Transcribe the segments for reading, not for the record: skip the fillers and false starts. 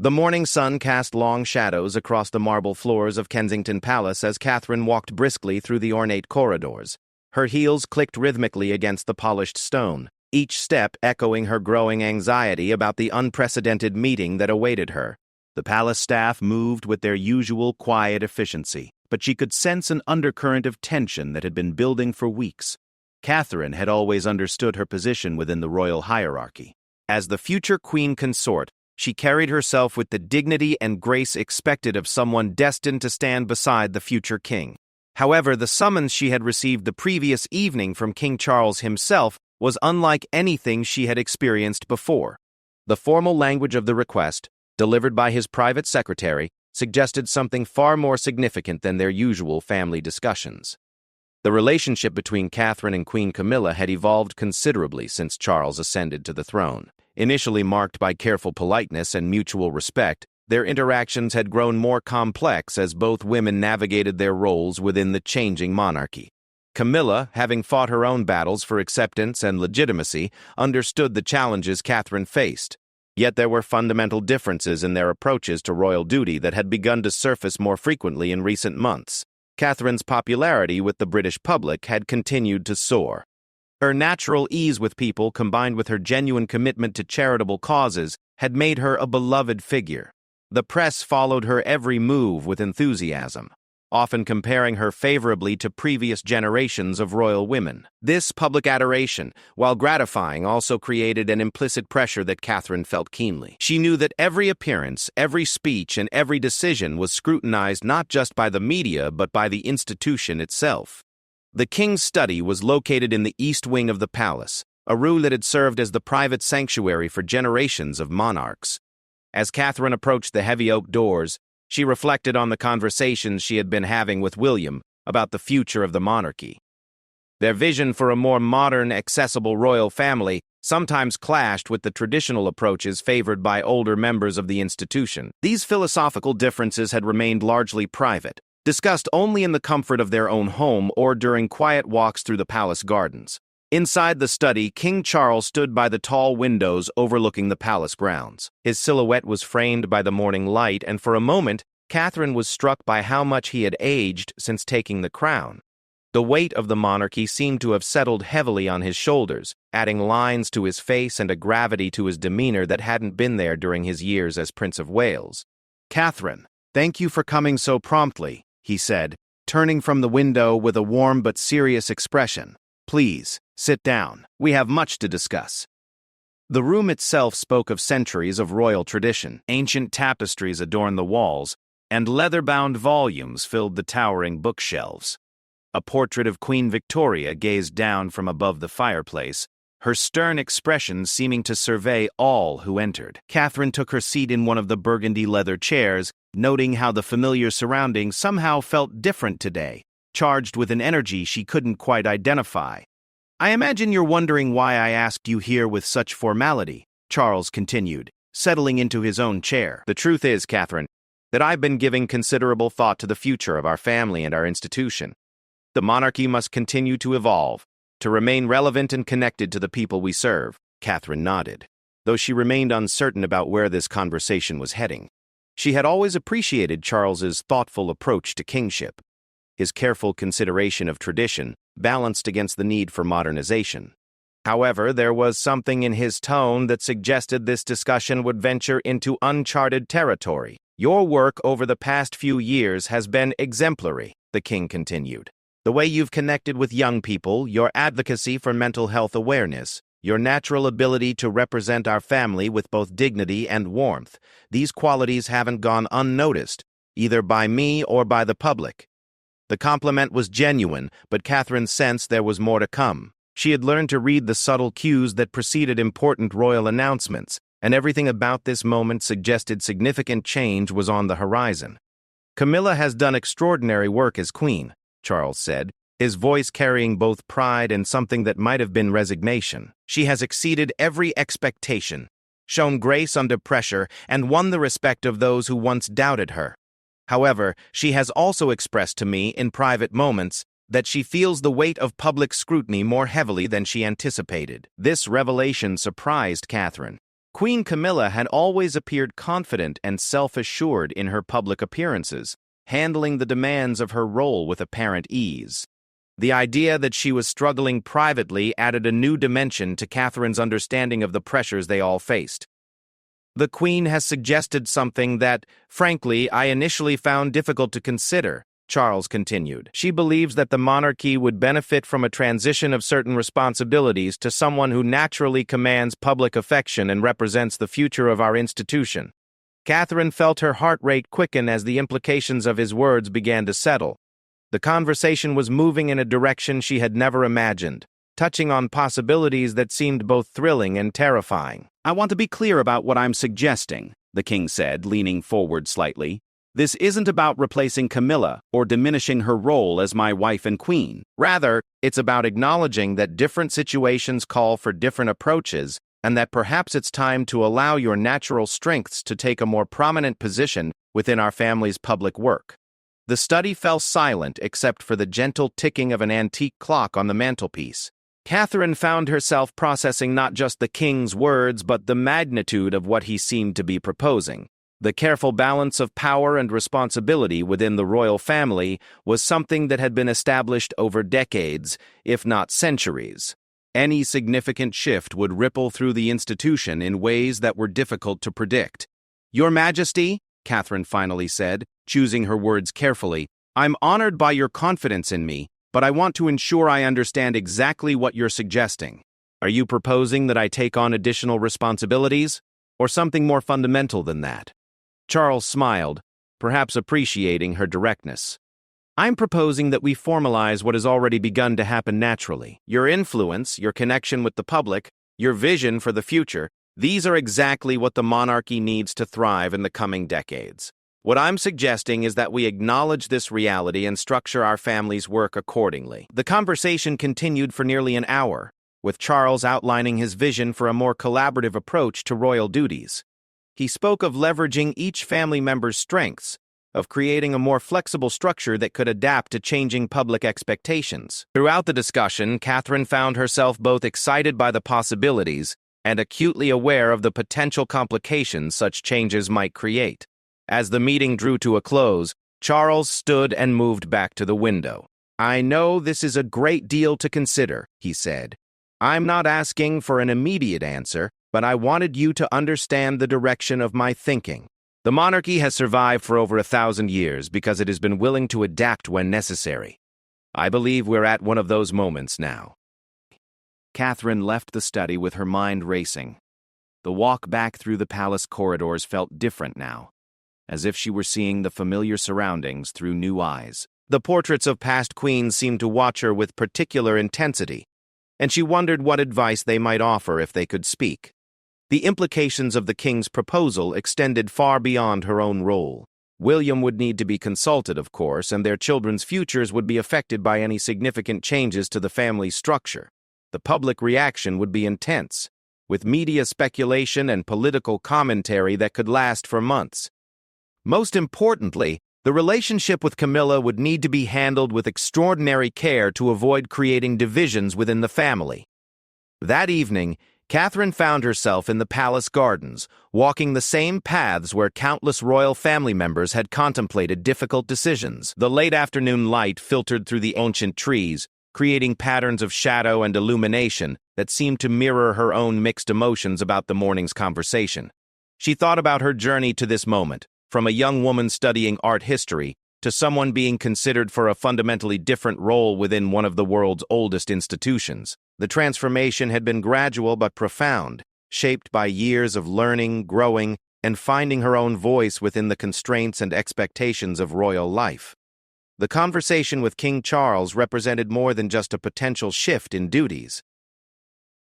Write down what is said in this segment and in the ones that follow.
The morning sun cast long shadows across the marble floors of Kensington Palace as Catherine walked briskly through the ornate corridors. Her heels clicked rhythmically against the polished stone, each step echoing her growing anxiety about the unprecedented meeting that awaited her. The palace staff moved with their usual quiet efficiency, but she could sense an undercurrent of tension that had been building for weeks. Catherine had always understood her position within the royal hierarchy. As the future queen consort, she carried herself with the dignity and grace expected of someone destined to stand beside the future king. However, the summons she had received the previous evening from King Charles himself was unlike anything she had experienced before. The formal language of the request, delivered by his private secretary, suggested something far more significant than their usual family discussions. The relationship between Catherine and Queen Camilla had evolved considerably since Charles ascended to the throne. Initially marked by careful politeness and mutual respect, their interactions had grown more complex as both women navigated their roles within the changing monarchy. Camilla, having fought her own battles for acceptance and legitimacy, understood the challenges Catherine faced. Yet there were fundamental differences in their approaches to royal duty that had begun to surface more frequently in recent months. Catherine's popularity with the British public had continued to soar. Her natural ease with people, combined with her genuine commitment to charitable causes, had made her a beloved figure. The press followed her every move with enthusiasm, often comparing her favorably to previous generations of royal women. This public adoration, while gratifying, also created an implicit pressure that Catherine felt keenly. She knew that every appearance, every speech, and every decision was scrutinized not just by the media but by the institution itself. The king's study was located in the east wing of the palace, a room that had served as the private sanctuary for generations of monarchs. As Catherine approached the heavy oak doors, she reflected on the conversations she had been having with William about the future of the monarchy. Their vision for a more modern, accessible royal family sometimes clashed with the traditional approaches favored by older members of the institution. These philosophical differences had remained largely private, discussed only in the comfort of their own home or during quiet walks through the palace gardens. Inside the study, King Charles stood by the tall windows overlooking the palace grounds. His silhouette was framed by the morning light, and for a moment, Catherine was struck by how much he had aged since taking the crown. The weight of the monarchy seemed to have settled heavily on his shoulders, adding lines to his face and a gravity to his demeanor that hadn't been there during his years as Prince of Wales. "Catherine, thank you for coming so promptly," he said, turning from the window with a warm but serious expression. "Please, sit down. We have much to discuss." The room itself spoke of centuries of royal tradition. Ancient tapestries adorned the walls, and leather-bound volumes filled the towering bookshelves. A portrait of Queen Victoria gazed down from above the fireplace, her stern expression seeming to survey all who entered. Catherine took her seat in one of the burgundy leather chairs, noting how the familiar surroundings somehow felt different today, charged with an energy she couldn't quite identify. "I imagine you're wondering why I asked you here with such formality," Charles continued, settling into his own chair. "The truth is, Catherine, that I've been giving considerable thought to the future of our family and our institution. The monarchy must continue to evolve, to remain relevant and connected to the people we serve." Catherine nodded, though she remained uncertain about where this conversation was heading. She had always appreciated Charles's thoughtful approach to kingship, his careful consideration of tradition, balanced against the need for modernization. However, there was something in his tone that suggested this discussion would venture into uncharted territory. "Your work over the past few years has been exemplary," the king continued. "The way you've connected with young people, your advocacy for mental health awareness, your natural ability to represent our family with both dignity and warmth, these qualities haven't gone unnoticed, either by me or by the public." The compliment was genuine, but Catherine sensed there was more to come. She had learned to read the subtle cues that preceded important royal announcements, and everything about this moment suggested significant change was on the horizon. "Camilla has done extraordinary work as queen," Charles said, his voice carrying both pride and something that might have been resignation. "She has exceeded every expectation, shown grace under pressure, and won the respect of those who once doubted her. However, she has also expressed to me in private moments that she feels the weight of public scrutiny more heavily than she anticipated." This revelation surprised Catherine. Queen Camilla had always appeared confident and self-assured in her public appearances, handling the demands of her role with apparent ease. The idea that she was struggling privately added a new dimension to Catherine's understanding of the pressures they all faced. The Queen has suggested something that, frankly, I initially found difficult to consider, Charles continued. She believes that the monarchy would benefit from a transition of certain responsibilities to someone who naturally commands public affection and represents the future of our institution. Catherine felt her heart rate quicken as the implications of his words began to settle. The conversation was moving in a direction she had never imagined, touching on possibilities that seemed both thrilling and terrifying. I want to be clear about what I'm suggesting, the king said, leaning forward slightly. This isn't about replacing Camilla or diminishing her role as my wife and queen. Rather, it's about acknowledging that different situations call for different approaches and that perhaps it's time to allow your natural strengths to take a more prominent position within our family's public work. The study fell silent except for the gentle ticking of an antique clock on the mantelpiece. Catherine found herself processing not just the king's words but the magnitude of what he seemed to be proposing. The careful balance of power and responsibility within the royal family was something that had been established over decades, if not centuries. Any significant shift would ripple through the institution in ways that were difficult to predict. "Your Majesty," Catherine finally said, choosing her words carefully, "I'm honored by your confidence in me, but I want to ensure I understand exactly what you're suggesting. Are you proposing that I take on additional responsibilities, or something more fundamental than that?" Charles smiled, perhaps appreciating her directness. "I'm proposing that we formalize what has already begun to happen naturally. Your influence, your connection with the public, your vision for the future, these are exactly what the monarchy needs to thrive in the coming decades. What I'm suggesting is that we acknowledge this reality and structure our family's work accordingly." The conversation continued for nearly an hour, with Charles outlining his vision for a more collaborative approach to royal duties. He spoke of leveraging each family member's strengths, of creating a more flexible structure that could adapt to changing public expectations. Throughout the discussion, Catherine found herself both excited by the possibilities and acutely aware of the potential complications such changes might create. As the meeting drew to a close, Charles stood and moved back to the window. "I know this is a great deal to consider," he said. "I'm not asking for an immediate answer, but I wanted you to understand the direction of my thinking. The monarchy has survived for over 1,000 years because it has been willing to adapt when necessary. I believe we're at one of those moments now." Catherine left the study with her mind racing. The walk back through the palace corridors felt different now, as if she were seeing the familiar surroundings through new eyes. The portraits of past queens seemed to watch her with particular intensity, and she wondered what advice they might offer if they could speak. The implications of the king's proposal extended far beyond her own role. William would need to be consulted, of course, and their children's futures would be affected by any significant changes to the family's structure. The public reaction would be intense, with media speculation and political commentary that could last for months. Most importantly, the relationship with Camilla would need to be handled with extraordinary care to avoid creating divisions within the family. That evening, Catherine found herself in the palace gardens, walking the same paths where countless royal family members had contemplated difficult decisions. The late afternoon light filtered through the ancient trees, creating patterns of shadow and illumination that seemed to mirror her own mixed emotions about the morning's conversation. She thought about her journey to this moment, from a young woman studying art history to someone being considered for a fundamentally different role within one of the world's oldest institutions. The transformation had been gradual but profound, shaped by years of learning, growing, and finding her own voice within the constraints and expectations of royal life. The conversation with King Charles represented more than just a potential shift in duties.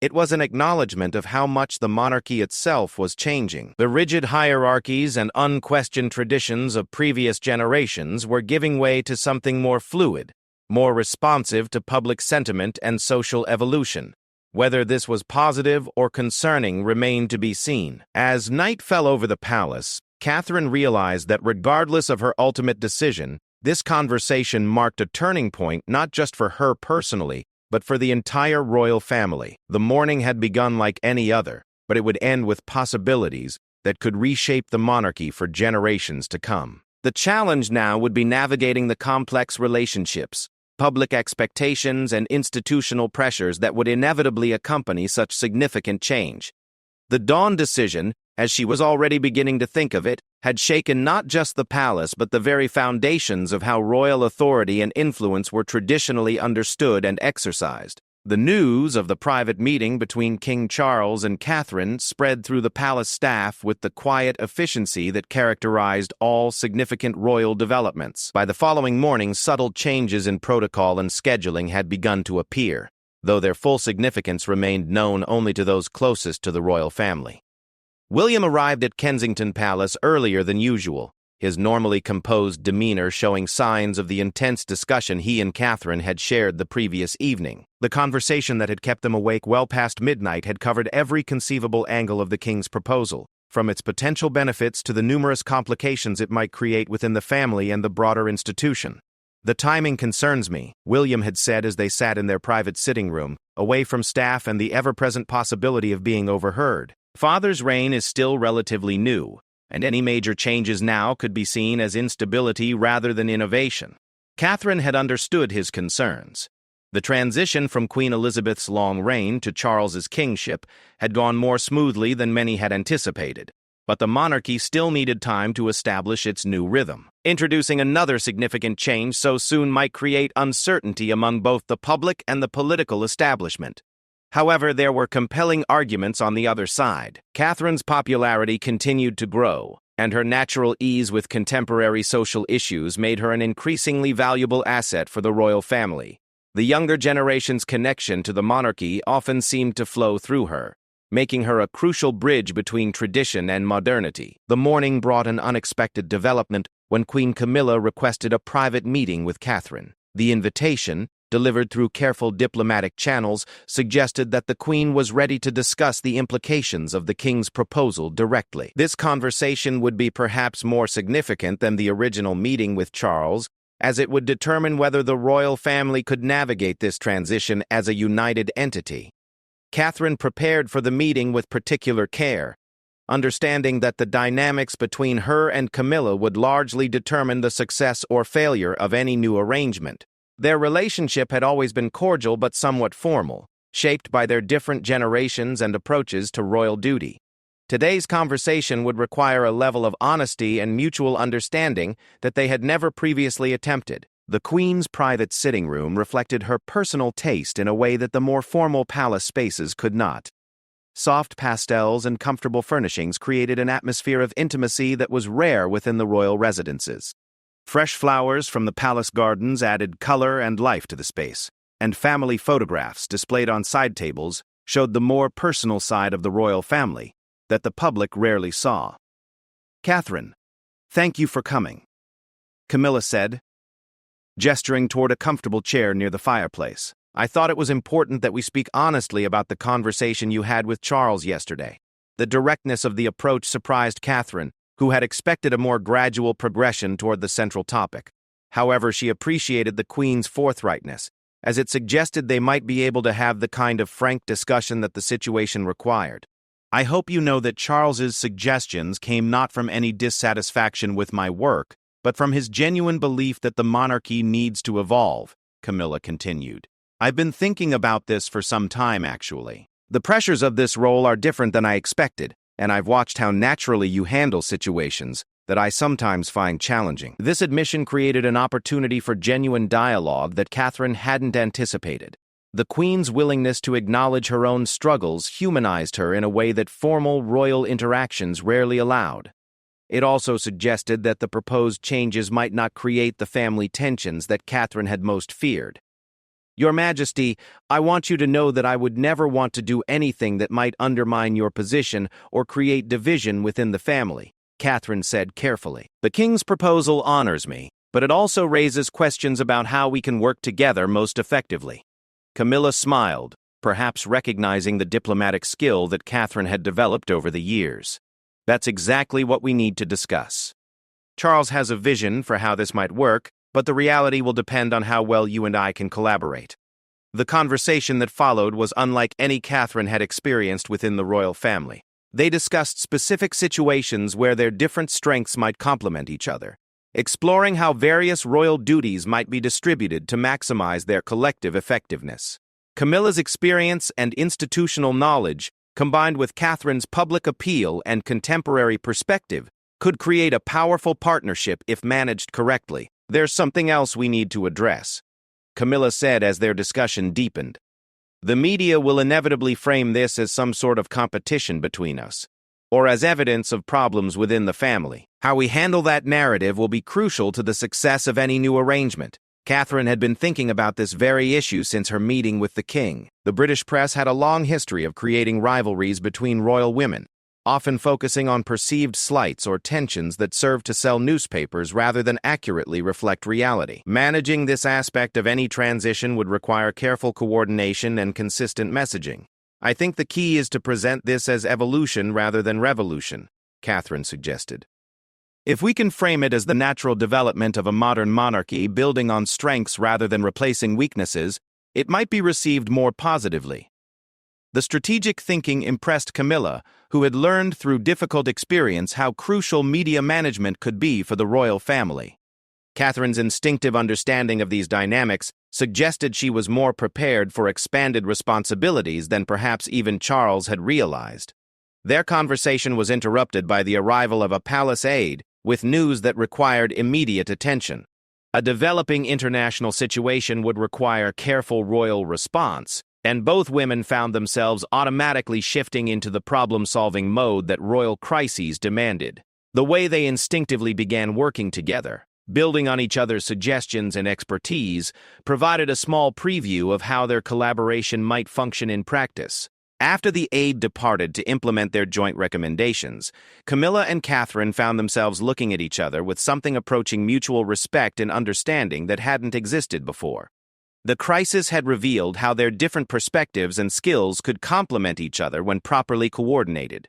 It was an acknowledgement of how much the monarchy itself was changing. The rigid hierarchies and unquestioned traditions of previous generations were giving way to something more fluid, more responsive to public sentiment and social evolution. Whether this was positive or concerning remained to be seen. As night fell over the palace, Catherine realized that regardless of her ultimate decision, this conversation marked a turning point not just for her personally, but for the entire royal family. The morning had begun like any other, but it would end with possibilities that could reshape the monarchy for generations to come. The challenge now would be navigating the complex relationships, public expectations, and institutional pressures that would inevitably accompany such significant change. The Dawn decision, as she was already beginning to think of it, had shaken not just the palace but the very foundations of how royal authority and influence were traditionally understood and exercised. The news of the private meeting between King Charles and Catherine spread through the palace staff with the quiet efficiency that characterized all significant royal developments. By the following morning, subtle changes in protocol and scheduling had begun to appear, though their full significance remained known only to those closest to the royal family. William arrived at Kensington Palace earlier than usual, his normally composed demeanor showing signs of the intense discussion he and Catherine had shared the previous evening. The conversation that had kept them awake well past midnight had covered every conceivable angle of the king's proposal, from its potential benefits to the numerous complications it might create within the family and the broader institution. "The timing concerns me," William had said as they sat in their private sitting room, away from staff and the ever-present possibility of being overheard. Father's reign is still relatively new, and any major changes now could be seen as instability rather than innovation. Catherine had understood his concerns. The transition from Queen Elizabeth's long reign to Charles's kingship had gone more smoothly than many had anticipated, but the monarchy still needed time to establish its new rhythm. Introducing another significant change so soon might create uncertainty among both the public and the political establishment. However, there were compelling arguments on the other side. Catherine's popularity continued to grow, and her natural ease with contemporary social issues made her an increasingly valuable asset for the royal family. The younger generation's connection to the monarchy often seemed to flow through her, making her a crucial bridge between tradition and modernity. The morning brought an unexpected development when Queen Camilla requested a private meeting with Catherine. The invitation, delivered through careful diplomatic channels, suggested that the Queen was ready to discuss the implications of the King's proposal directly. This conversation would be perhaps more significant than the original meeting with Charles, as it would determine whether the royal family could navigate this transition as a united entity. Catherine prepared for the meeting with particular care, understanding that the dynamics between her and Camilla would largely determine the success or failure of any new arrangement. Their relationship had always been cordial but somewhat formal, shaped by their different generations and approaches to royal duty. Today's conversation would require a level of honesty and mutual understanding that they had never previously attempted. The Queen's private sitting room reflected her personal taste in a way that the more formal palace spaces could not. Soft pastels and comfortable furnishings created an atmosphere of intimacy that was rare within the royal residences. Fresh flowers from the palace gardens added color and life to the space, and family photographs displayed on side tables showed the more personal side of the royal family that the public rarely saw. "Catherine, thank you for coming," Camilla said, gesturing toward a comfortable chair near the fireplace. "I thought it was important that we speak honestly about the conversation you had with Charles yesterday." The directness of the approach surprised Catherine, who had expected a more gradual progression toward the central topic. However, she appreciated the Queen's forthrightness, as it suggested they might be able to have the kind of frank discussion that the situation required. "I hope you know that Charles's suggestions came not from any dissatisfaction with my work, but from his genuine belief that the monarchy needs to evolve," Camilla continued. "I've been thinking about this for some time, actually. The pressures of this role are different than I expected, and I've watched how naturally you handle situations that I sometimes find challenging." This admission created an opportunity for genuine dialogue that Catherine hadn't anticipated. The Queen's willingness to acknowledge her own struggles humanized her in a way that formal royal interactions rarely allowed. It also suggested that the proposed changes might not create the family tensions that Catherine had most feared. "Your Majesty, I want you to know that I would never want to do anything that might undermine your position or create division within the family," Catherine said carefully. "The King's proposal honors me, but it also raises questions about how we can work together most effectively." Camilla smiled, perhaps recognizing the diplomatic skill that Catherine had developed over the years. "That's exactly what we need to discuss. Charles has a vision for how this might work, but the reality will depend on how well you and I can collaborate." The conversation that followed was unlike any Catherine had experienced within the royal family. They discussed specific situations where their different strengths might complement each other, exploring how various royal duties might be distributed to maximize their collective effectiveness. Camilla's experience and institutional knowledge, combined with Catherine's public appeal and contemporary perspective, could create a powerful partnership if managed correctly. "There's something else we need to address," Camilla said as their discussion deepened. "The media will inevitably frame this as some sort of competition between us, or as evidence of problems within the family. How we handle that narrative will be crucial to the success of any new arrangement." Catherine had been thinking about this very issue since her meeting with the king. The British press had a long history of creating rivalries between royal women, often focusing on perceived slights or tensions that served to sell newspapers rather than accurately reflect reality. Managing this aspect of any transition would require careful coordination and consistent messaging. "I think the key is to present this as evolution rather than revolution," Catherine suggested. "If we can frame it as the natural development of a modern monarchy building on strengths rather than replacing weaknesses, it might be received more positively." The strategic thinking impressed Camilla, who had learned through difficult experience how crucial media management could be for the royal family. Catherine's instinctive understanding of these dynamics suggested she was more prepared for expanded responsibilities than perhaps even Charles had realized. Their conversation was interrupted by the arrival of a palace aide with news that required immediate attention. A developing international situation would require careful royal response, and both women found themselves automatically shifting into the problem-solving mode that royal crises demanded. The way they instinctively began working together, building on each other's suggestions and expertise, provided a small preview of how their collaboration might function in practice. After the aide departed to implement their joint recommendations, Camilla and Catherine found themselves looking at each other with something approaching mutual respect and understanding that hadn't existed before. The crisis had revealed how their different perspectives and skills could complement each other when properly coordinated.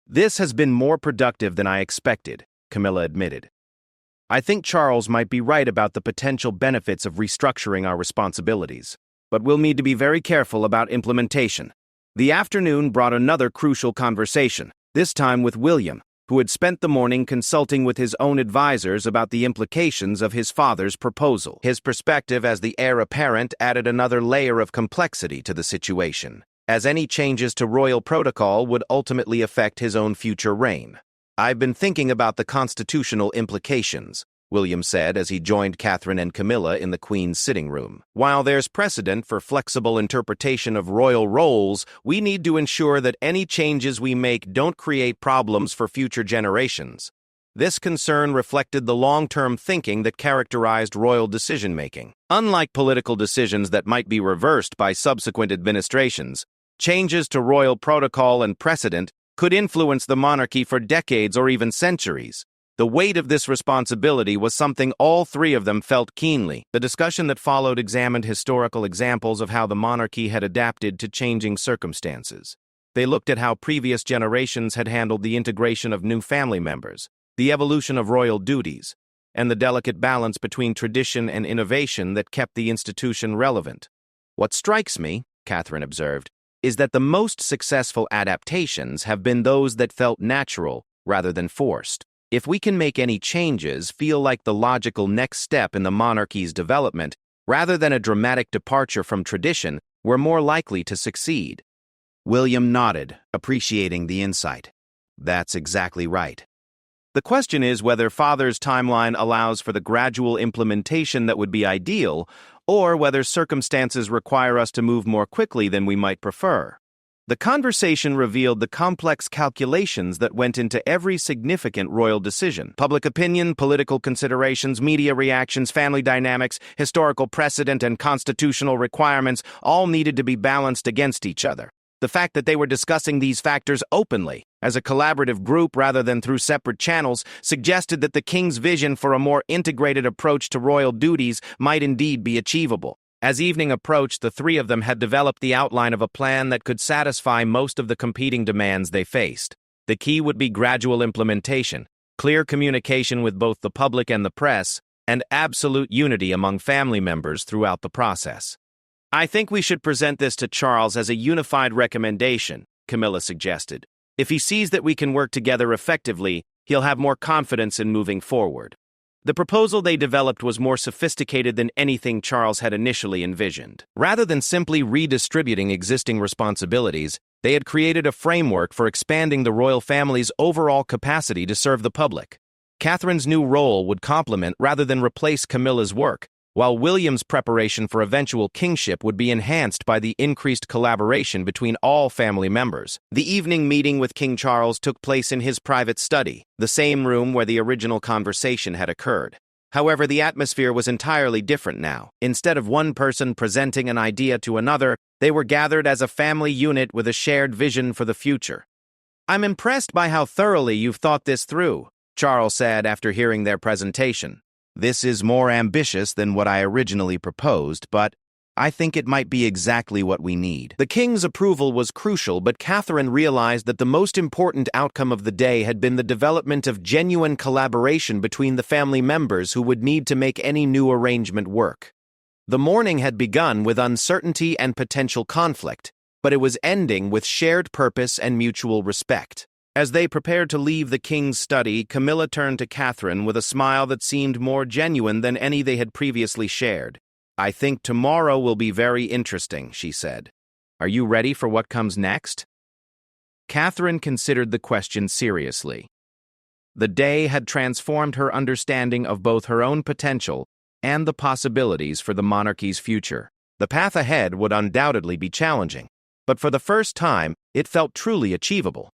"This has been more productive than I expected," Camilla admitted. "I think Charles might be right about the potential benefits of restructuring our responsibilities, but we'll need to be very careful about implementation." The afternoon brought another crucial conversation, this time with William, who had spent the morning consulting with his own advisors about the implications of his father's proposal. His perspective as the heir apparent added another layer of complexity to the situation, as any changes to royal protocol would ultimately affect his own future reign. "I've been thinking about the constitutional implications," William said as he joined Catherine and Camilla in the Queen's sitting room. "While there's precedent for flexible interpretation of royal roles, we need to ensure that any changes we make don't create problems for future generations." This concern reflected the long-term thinking that characterized royal decision-making. Unlike political decisions that might be reversed by subsequent administrations, changes to royal protocol and precedent could influence the monarchy for decades or even centuries. The weight of this responsibility was something all three of them felt keenly. The discussion that followed examined historical examples of how the monarchy had adapted to changing circumstances. They looked at how previous generations had handled the integration of new family members, the evolution of royal duties, and the delicate balance between tradition and innovation that kept the institution relevant. "What strikes me," Catherine observed, "is that the most successful adaptations have been those that felt natural rather than forced. If we can make any changes feel like the logical next step in the monarchy's development, rather than a dramatic departure from tradition, we're more likely to succeed." William nodded, appreciating the insight. "That's exactly right. The question is whether Father's timeline allows for the gradual implementation that would be ideal, or whether circumstances require us to move more quickly than we might prefer." The conversation revealed the complex calculations that went into every significant royal decision. Public opinion, political considerations, media reactions, family dynamics, historical precedent, and constitutional requirements all needed to be balanced against each other. The fact that they were discussing these factors openly, as a collaborative group rather than through separate channels, suggested that the king's vision for a more integrated approach to royal duties might indeed be achievable. As evening approached, the three of them had developed the outline of a plan that could satisfy most of the competing demands they faced. The key would be gradual implementation, clear communication with both the public and the press, and absolute unity among family members throughout the process. I think we should present this to Charles as a unified recommendation, Camilla suggested. If he sees that we can work together effectively, he'll have more confidence in moving forward. The proposal they developed was more sophisticated than anything Charles had initially envisioned. Rather than simply redistributing existing responsibilities, they had created a framework for expanding the royal family's overall capacity to serve the public. Catherine's new role would complement rather than replace Camilla's work, while William's preparation for eventual kingship would be enhanced by the increased collaboration between all family members. The evening meeting with King Charles took place in his private study, the same room where the original conversation had occurred. However, the atmosphere was entirely different now. Instead of one person presenting an idea to another, they were gathered as a family unit with a shared vision for the future. "I'm impressed by how thoroughly you've thought this through," Charles said after hearing their presentation. "This is more ambitious than what I originally proposed, but I think it might be exactly what we need." The king's approval was crucial, but Catherine realized that the most important outcome of the day had been the development of genuine collaboration between the family members who would need to make any new arrangement work. The morning had begun with uncertainty and potential conflict, but it was ending with shared purpose and mutual respect. As they prepared to leave the king's study, Camilla turned to Catherine with a smile that seemed more genuine than any they had previously shared. "I think tomorrow will be very interesting," she said. "Are you ready for what comes next?" Catherine considered the question seriously. The day had transformed her understanding of both her own potential and the possibilities for the monarchy's future. The path ahead would undoubtedly be challenging, but for the first time, it felt truly achievable.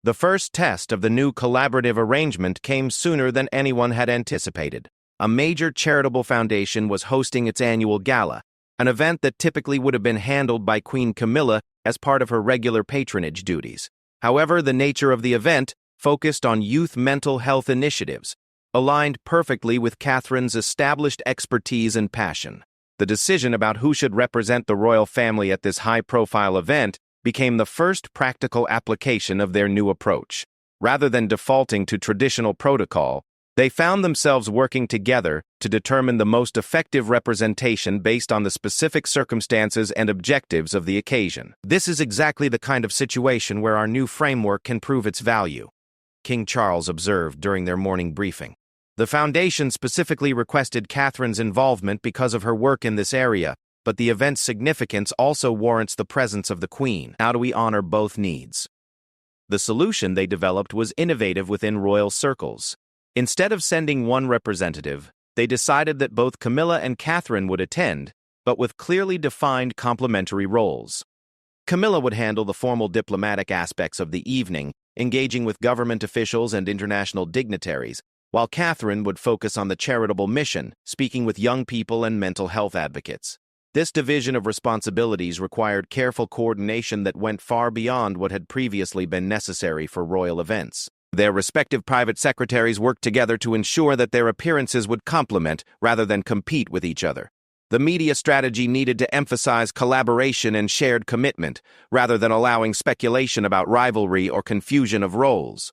The first test of the new collaborative arrangement came sooner than anyone had anticipated. A major charitable foundation was hosting its annual gala, an event that typically would have been handled by Queen Camilla as part of her regular patronage duties. However, the nature of the event, focused on youth mental health initiatives, aligned perfectly with Catherine's established expertise and passion. The decision about who should represent the royal family at this high-profile event became the first practical application of their new approach. Rather than defaulting to traditional protocol, they found themselves working together to determine the most effective representation based on the specific circumstances and objectives of the occasion. "This is exactly the kind of situation where our new framework can prove its value," King Charles observed during their morning briefing. "The foundation specifically requested Catherine's involvement because of her work in this area, but the event's significance also warrants the presence of the Queen. How do we honor both needs?" The solution they developed was innovative within royal circles. Instead of sending one representative, they decided that both Camilla and Catherine would attend, but with clearly defined complementary roles. Camilla would handle the formal diplomatic aspects of the evening, engaging with government officials and international dignitaries, while Catherine would focus on the charitable mission, speaking with young people and mental health advocates. This division of responsibilities required careful coordination that went far beyond what had previously been necessary for royal events. Their respective private secretaries worked together to ensure that their appearances would complement rather than compete with each other. The media strategy needed to emphasize collaboration and shared commitment, rather than allowing speculation about rivalry or confusion of roles.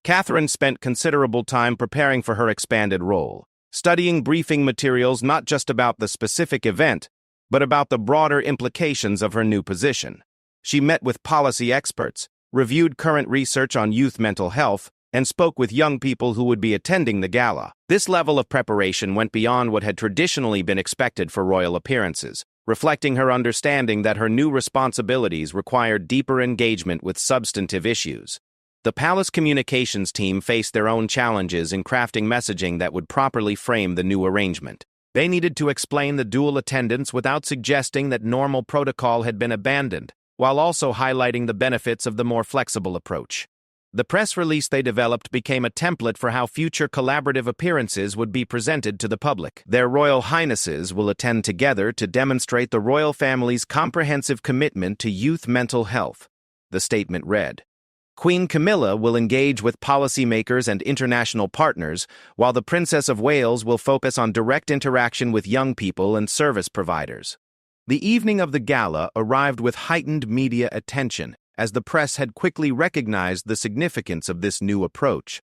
Catherine spent considerable time preparing for her expanded role, studying briefing materials not just about the specific event, but about the broader implications of her new position. She met with policy experts, reviewed current research on youth mental health, and spoke with young people who would be attending the gala. This level of preparation went beyond what had traditionally been expected for royal appearances, reflecting her understanding that her new responsibilities required deeper engagement with substantive issues. The palace communications team faced their own challenges in crafting messaging that would properly frame the new arrangement. They needed to explain the dual attendance without suggesting that normal protocol had been abandoned, while also highlighting the benefits of the more flexible approach. The press release they developed became a template for how future collaborative appearances would be presented to the public. "Their Royal Highnesses will attend together to demonstrate the royal family's comprehensive commitment to youth mental health," the statement read. "Queen Camilla will engage with policymakers and international partners, while the Princess of Wales will focus on direct interaction with young people and service providers." The evening of the gala arrived with heightened media attention, as the press had quickly recognized the significance of this new approach.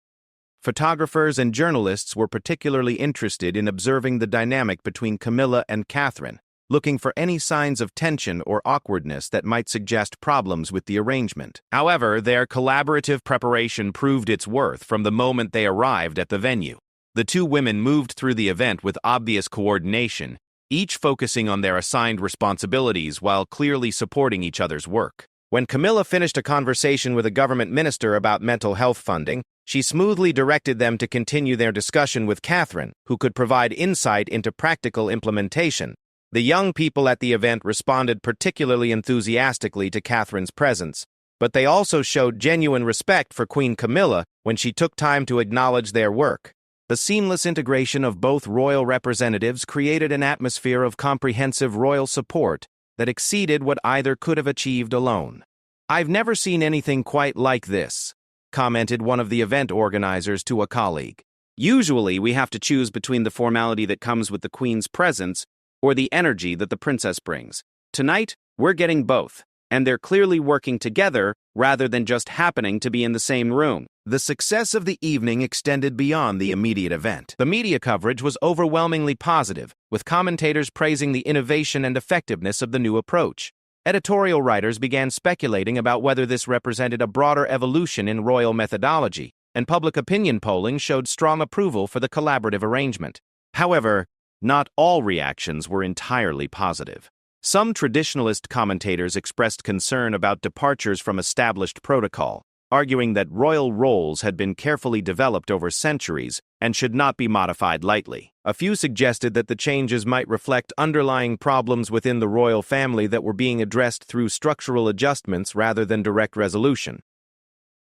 Photographers and journalists were particularly interested in observing the dynamic between Camilla and Catherine, looking for any signs of tension or awkwardness that might suggest problems with the arrangement. However, their collaborative preparation proved its worth from the moment they arrived at the venue. The two women moved through the event with obvious coordination, each focusing on their assigned responsibilities while clearly supporting each other's work. When Camilla finished a conversation with a government minister about mental health funding, she smoothly directed them to continue their discussion with Catherine, who could provide insight into practical implementation. The young people at the event responded particularly enthusiastically to Catherine's presence, but they also showed genuine respect for Queen Camilla when she took time to acknowledge their work. The seamless integration of both royal representatives created an atmosphere of comprehensive royal support that exceeded what either could have achieved alone. "I've never seen anything quite like this," commented one of the event organizers to a colleague. "Usually, we have to choose between the formality that comes with the Queen's presence or the energy that the princess brings. Tonight, we're getting both, and they're clearly working together rather than just happening to be in the same room." The success of the evening extended beyond the immediate event. The media coverage was overwhelmingly positive, with commentators praising the innovation and effectiveness of the new approach. Editorial writers began speculating about whether this represented a broader evolution in royal methodology, and public opinion polling showed strong approval for the collaborative arrangement. However, not all reactions were entirely positive. Some traditionalist commentators expressed concern about departures from established protocol, arguing that royal roles had been carefully developed over centuries and should not be modified lightly. A few suggested that the changes might reflect underlying problems within the royal family that were being addressed through structural adjustments rather than direct resolution.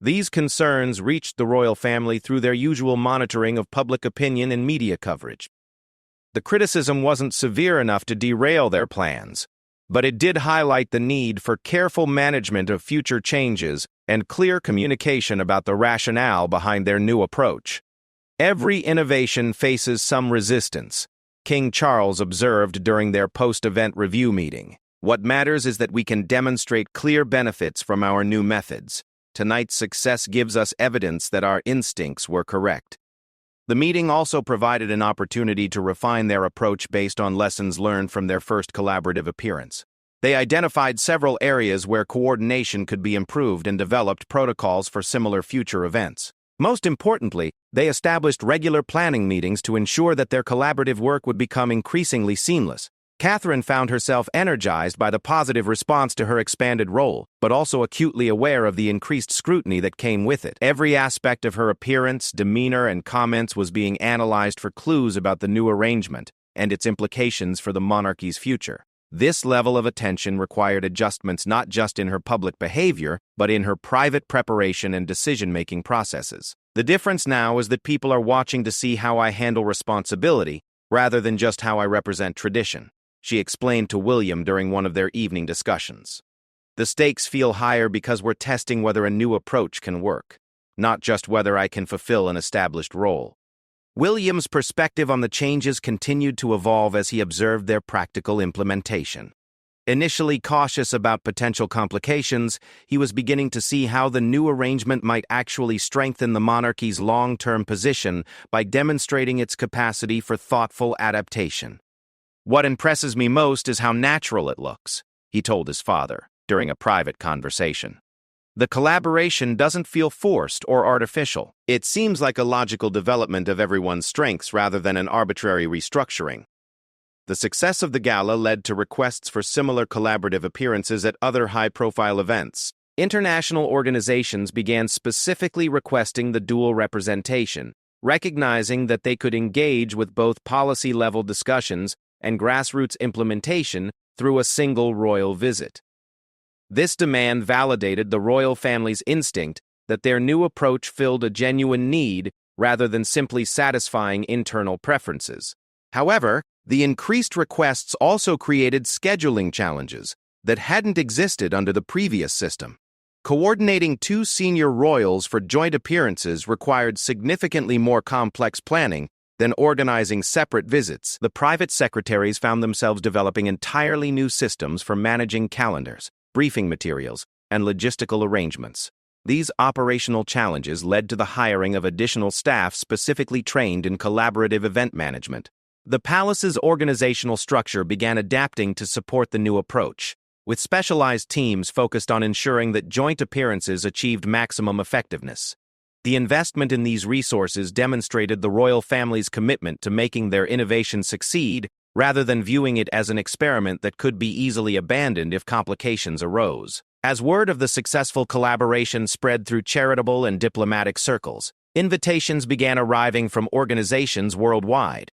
These concerns reached the royal family through their usual monitoring of public opinion and media coverage. The criticism wasn't severe enough to derail their plans, but it did highlight the need for careful management of future changes and clear communication about the rationale behind their new approach. "Every innovation faces some resistance," King Charles observed during their post-event review meeting. "What matters is that we can demonstrate clear benefits from our new methods. Tonight's success gives us evidence that our instincts were correct." The meeting also provided an opportunity to refine their approach based on lessons learned from their first collaborative appearance. They identified several areas where coordination could be improved and developed protocols for similar future events. Most importantly, they established regular planning meetings to ensure that their collaborative work would become increasingly seamless. Catherine found herself energized by the positive response to her expanded role, but also acutely aware of the increased scrutiny that came with it. Every aspect of her appearance, demeanor, and comments was being analyzed for clues about the new arrangement and its implications for the monarchy's future. This level of attention required adjustments not just in her public behavior, but in her private preparation and decision-making processes. "The difference now is that people are watching to see how I handle responsibility, rather than just how I represent tradition," she explained to William during one of their evening discussions. "The stakes feel higher because we're testing whether a new approach can work, not just whether I can fulfill an established role." William's perspective on the changes continued to evolve as he observed their practical implementation. Initially cautious about potential complications, he was beginning to see how the new arrangement might actually strengthen the monarchy's long-term position by demonstrating its capacity for thoughtful adaptation. "What impresses me most is how natural it looks," he told his father during a private conversation. "The collaboration doesn't feel forced or artificial. It seems like a logical development of everyone's strengths rather than an arbitrary restructuring." The success of the gala led to requests for similar collaborative appearances at other high-profile events. International organizations began specifically requesting the dual representation, recognizing that they could engage with both policy-level discussions and grassroots implementation through a single royal visit. This demand validated the royal family's instinct that their new approach filled a genuine need rather than simply satisfying internal preferences. However, the increased requests also created scheduling challenges that hadn't existed under the previous system. Coordinating two senior royals for joint appearances required significantly more complex planning than organizing separate visits. The private secretaries found themselves developing entirely new systems for managing calendars, briefing materials, and logistical arrangements. These operational challenges led to the hiring of additional staff specifically trained in collaborative event management. The palace's organizational structure began adapting to support the new approach, with specialized teams focused on ensuring that joint appearances achieved maximum effectiveness. The investment in these resources demonstrated the royal family's commitment to making their innovation succeed, rather than viewing it as an experiment that could be easily abandoned if complications arose. As word of the successful collaboration spread through charitable and diplomatic circles, invitations began arriving from organizations worldwide.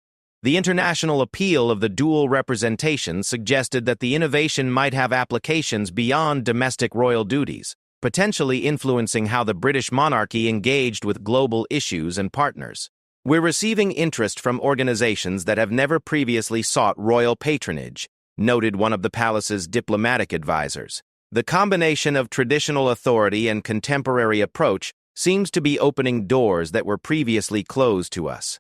The international appeal of the dual representation suggested that the innovation might have applications beyond domestic royal duties, potentially influencing how the British monarchy engaged with global issues and partners. We're receiving interest from organizations that have never previously sought royal patronage, noted one of the palace's diplomatic advisors. The combination of traditional authority and contemporary approach seems to be opening doors that were previously closed to us.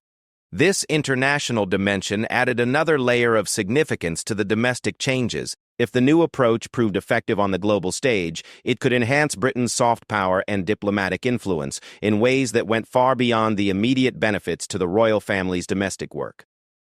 This international dimension added another layer of significance to the domestic changes. If the new approach proved effective on the global stage, it could enhance Britain's soft power and diplomatic influence in ways that went far beyond the immediate benefits to the royal family's domestic work.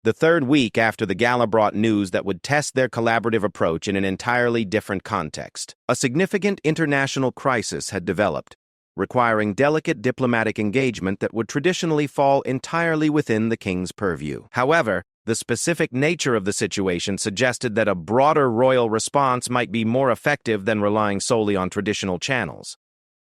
The third week after the gala brought news that would test their collaborative approach in an entirely different context. A significant international crisis had developed, requiring delicate diplomatic engagement that would traditionally fall entirely within the king's purview. However, the specific nature of the situation suggested that a broader royal response might be more effective than relying solely on traditional channels.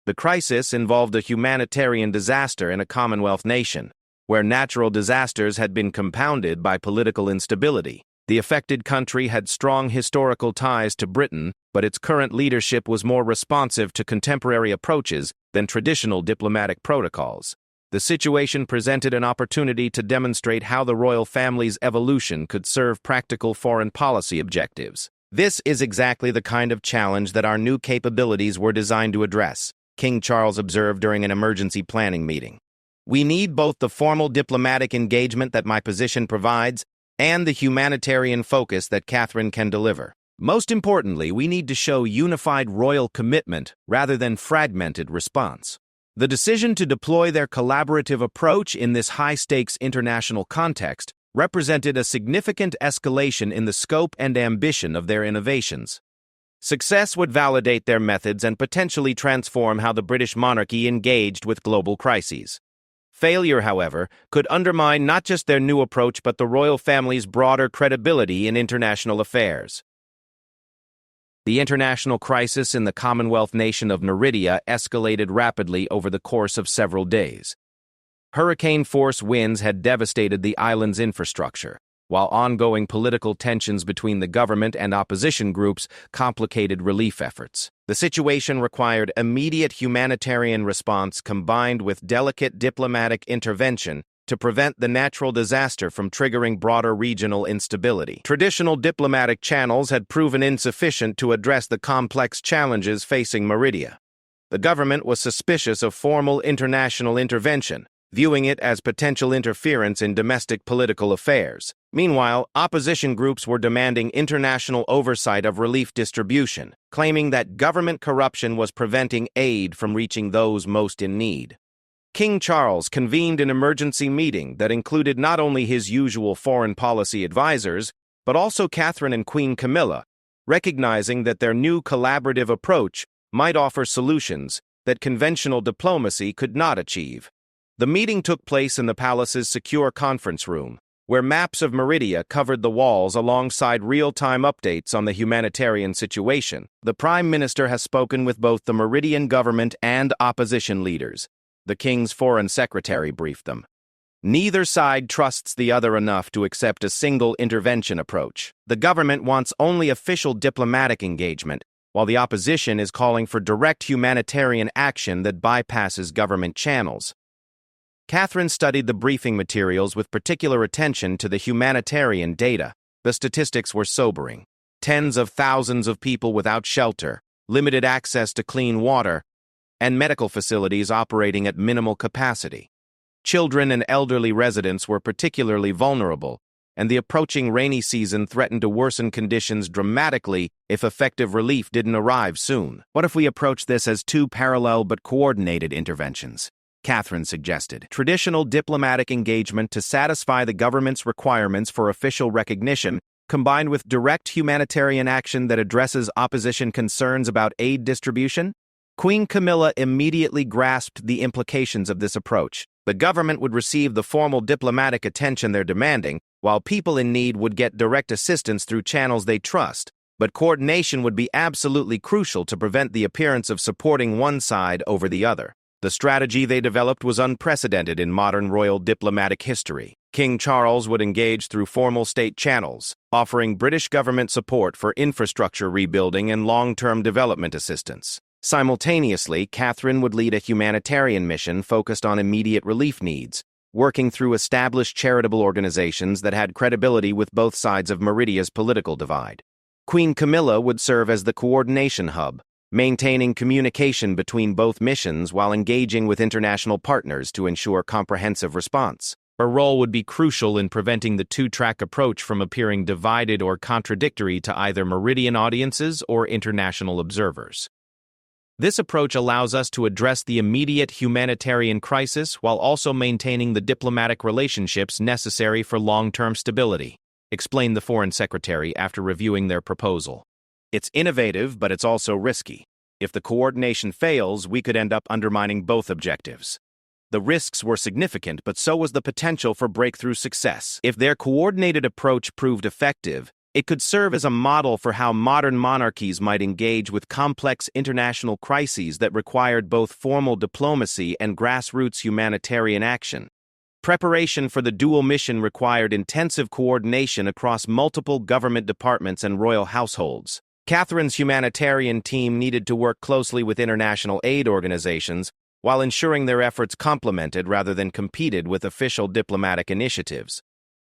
The crisis involved a humanitarian disaster in a Commonwealth nation, where natural disasters had been compounded by political instability. The affected country had strong historical ties to Britain, but its current leadership was more responsive to contemporary approaches than traditional diplomatic protocols. The situation presented an opportunity to demonstrate how the royal family's evolution could serve practical foreign policy objectives. This is exactly the kind of challenge that our new capabilities were designed to address, King Charles observed during an emergency planning meeting. We need both the formal diplomatic engagement that my position provides and the humanitarian focus that Catherine can deliver. Most importantly, we need to show unified royal commitment rather than fragmented response. The decision to deploy their collaborative approach in this high-stakes international context represented a significant escalation in the scope and ambition of their innovations. Success would validate their methods and potentially transform how the British monarchy engaged with global crises. Failure, however, could undermine not just their new approach but the royal family's broader credibility in international affairs. The international crisis in the Commonwealth nation of Meridia escalated rapidly over the course of several days. Hurricane-force winds had devastated the island's infrastructure, while ongoing political tensions between the government and opposition groups complicated relief efforts. The situation required immediate humanitarian response combined with delicate diplomatic intervention to prevent the natural disaster from triggering broader regional instability. Traditional diplomatic channels had proven insufficient to address the complex challenges facing Meridia. The government was suspicious of formal international intervention, viewing it as potential interference in domestic political affairs. Meanwhile, opposition groups were demanding international oversight of relief distribution, claiming that government corruption was preventing aid from reaching those most in need. King Charles convened an emergency meeting that included not only his usual foreign policy advisors, but also Catherine and Queen Camilla, recognizing that their new collaborative approach might offer solutions that conventional diplomacy could not achieve. The meeting took place in the palace's secure conference room, where maps of Meridia covered the walls alongside real-time updates on the humanitarian situation. The Prime Minister has spoken with both the Meridian government and opposition leaders. The King's Foreign Secretary briefed them. Neither side trusts the other enough to accept a single intervention approach. The government wants only official diplomatic engagement, while the opposition is calling for direct humanitarian action that bypasses government channels. Catherine studied the briefing materials with particular attention to the humanitarian data. The statistics were sobering. Tens of thousands of people without shelter, limited access to clean water, and medical facilities operating at minimal capacity. Children and elderly residents were particularly vulnerable, and the approaching rainy season threatened to worsen conditions dramatically if effective relief didn't arrive soon. What if we approach this as two parallel but coordinated interventions? Catherine suggested. Traditional diplomatic engagement to satisfy the government's requirements for official recognition, combined with direct humanitarian action that addresses opposition concerns about aid distribution? Queen Camilla immediately grasped the implications of this approach. The government would receive the formal diplomatic attention they're demanding, while people in need would get direct assistance through channels they trust. But coordination would be absolutely crucial to prevent the appearance of supporting one side over the other. The strategy they developed was unprecedented in modern royal diplomatic history. King Charles would engage through formal state channels, offering British government support for infrastructure rebuilding and long-term development assistance. Simultaneously, Catherine would lead a humanitarian mission focused on immediate relief needs, working through established charitable organizations that had credibility with both sides of Meridia's political divide. Queen Camilla would serve as the coordination hub, maintaining communication between both missions while engaging with international partners to ensure comprehensive response. Her role would be crucial in preventing the two-track approach from appearing divided or contradictory to either Meridian audiences or international observers. This approach allows us to address the immediate humanitarian crisis while also maintaining the diplomatic relationships necessary for long-term stability, explained the Foreign Secretary after reviewing their proposal. It's innovative, but it's also risky. If the coordination fails, we could end up undermining both objectives. The risks were significant, but so was the potential for breakthrough success. If their coordinated approach proved effective, it could serve as a model for how modern monarchies might engage with complex international crises that required both formal diplomacy and grassroots humanitarian action. Preparation for the dual mission required intensive coordination across multiple government departments and royal households. Catherine's humanitarian team needed to work closely with international aid organizations while ensuring their efforts complemented rather than competed with official diplomatic initiatives.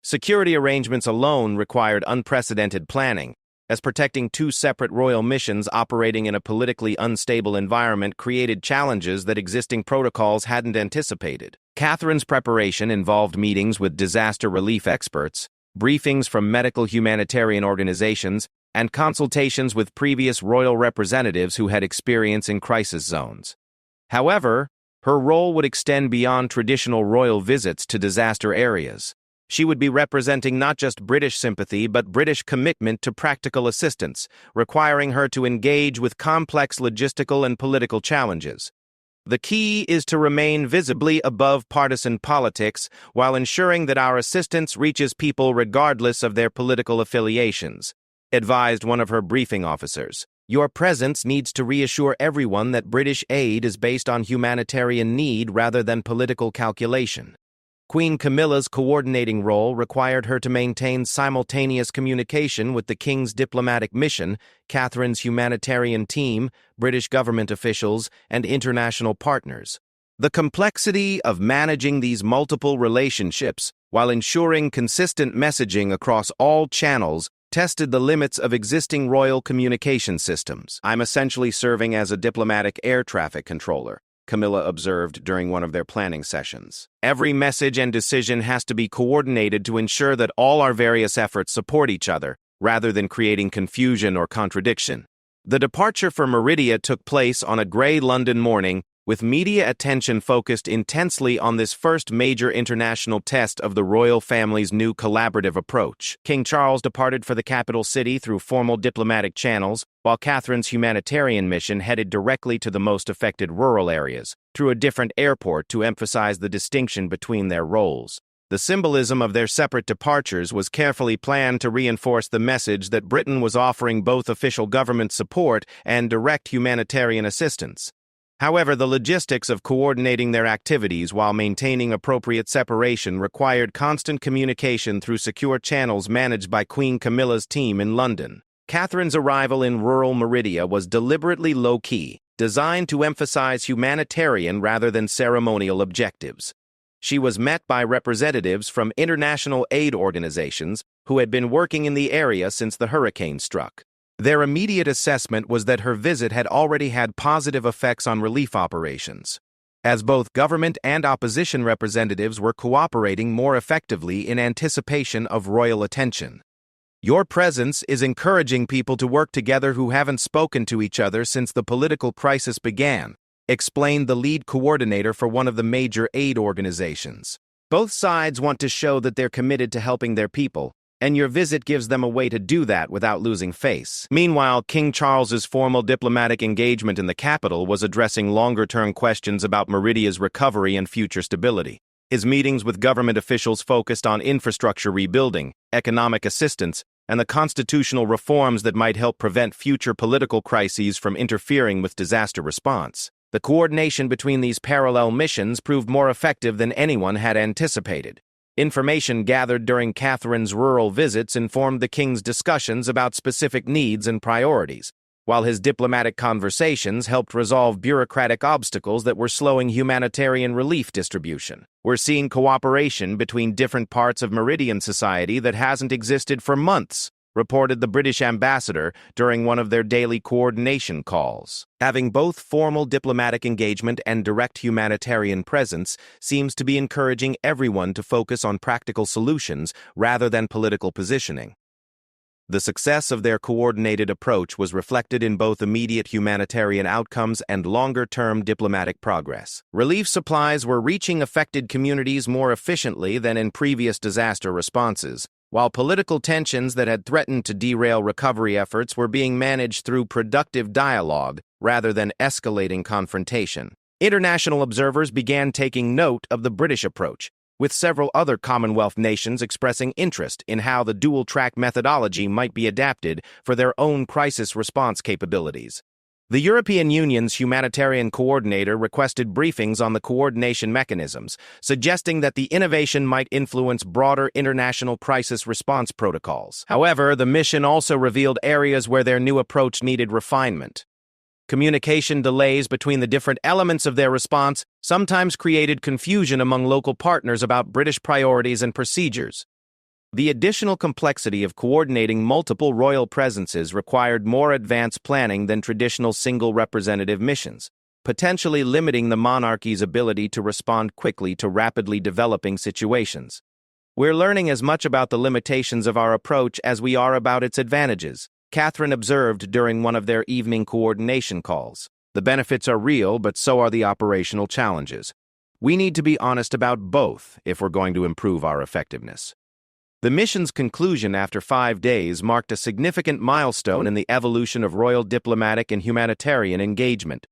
Security arrangements alone required unprecedented planning, as protecting two separate royal missions operating in a politically unstable environment created challenges that existing protocols hadn't anticipated. Catherine's preparation involved meetings with disaster relief experts, briefings from medical humanitarian organizations, and consultations with previous royal representatives who had experience in crisis zones. However, her role would extend beyond traditional royal visits to disaster areas. She would be representing not just British sympathy but British commitment to practical assistance, requiring her to engage with complex logistical and political challenges. The key is to remain visibly above partisan politics while ensuring that our assistance reaches people regardless of their political affiliations, advised one of her briefing officers. Your presence needs to reassure everyone that British aid is based on humanitarian need rather than political calculation. Queen Camilla's coordinating role required her to maintain simultaneous communication with the King's diplomatic mission, Catherine's humanitarian team, British government officials, and international partners. The complexity of managing these multiple relationships while ensuring consistent messaging across all channels tested the limits of existing royal communication systems. I'm essentially serving as a diplomatic air traffic controller, Camilla observed during one of their planning sessions. Every message and decision has to be coordinated to ensure that all our various efforts support each other, rather than creating confusion or contradiction. The departure for Meridia took place on a grey London morning, with media attention focused intensely on this first major international test of the royal family's new collaborative approach. King Charles departed for the capital city through formal diplomatic channels, while Catherine's humanitarian mission headed directly to the most affected rural areas, through a different airport to emphasize the distinction between their roles. The symbolism of their separate departures was carefully planned to reinforce the message that Britain was offering both official government support and direct humanitarian assistance. However, the logistics of coordinating their activities while maintaining appropriate separation required constant communication through secure channels managed by Queen Camilla's team in London. Catherine's arrival in rural Meridia was deliberately low-key, designed to emphasize humanitarian rather than ceremonial objectives. She was met by representatives from international aid organizations who had been working in the area since the hurricane struck. Their immediate assessment was that her visit had already had positive effects on relief operations, as both government and opposition representatives were cooperating more effectively in anticipation of royal attention. Your presence is encouraging people to work together who haven't spoken to each other since the political crisis began, explained the lead coordinator for one of the major aid organizations. Both sides want to show that they're committed to helping their people, and your visit gives them a way to do that without losing face. Meanwhile, King Charles's formal diplomatic engagement in the capital was addressing longer-term questions about Meridia's recovery and future stability. His meetings with government officials focused on infrastructure rebuilding, economic assistance, and the constitutional reforms that might help prevent future political crises from interfering with disaster response. The coordination between these parallel missions proved more effective than anyone had anticipated. Information gathered during Catherine's rural visits informed the king's discussions about specific needs and priorities, while his diplomatic conversations helped resolve bureaucratic obstacles that were slowing humanitarian relief distribution. We're seeing cooperation between different parts of Meridian society that hasn't existed for months, reported the British ambassador during one of their daily coordination calls. Having both formal diplomatic engagement and direct humanitarian presence seems to be encouraging everyone to focus on practical solutions rather than political positioning. The success of their coordinated approach was reflected in both immediate humanitarian outcomes and longer-term diplomatic progress. Relief supplies were reaching affected communities more efficiently than in previous disaster responses, while political tensions that had threatened to derail recovery efforts were being managed through productive dialogue rather than escalating confrontation. International observers began taking note of the British approach, with several other Commonwealth nations expressing interest in how the dual-track methodology might be adapted for their own crisis response capabilities. The European Union's humanitarian coordinator requested briefings on the coordination mechanisms, suggesting that the innovation might influence broader international crisis response protocols. However, the mission also revealed areas where their new approach needed refinement. Communication delays between the different elements of their response sometimes created confusion among local partners about British priorities and procedures. The additional complexity of coordinating multiple royal presences required more advanced planning than traditional single representative missions, potentially limiting the monarchy's ability to respond quickly to rapidly developing situations. We're learning as much about the limitations of our approach as we are about its advantages, Catherine observed during one of their evening coordination calls. The benefits are real, but so are the operational challenges. We need to be honest about both if we're going to improve our effectiveness. The mission's conclusion after 5 days marked a significant milestone in the evolution of royal diplomatic and humanitarian engagement.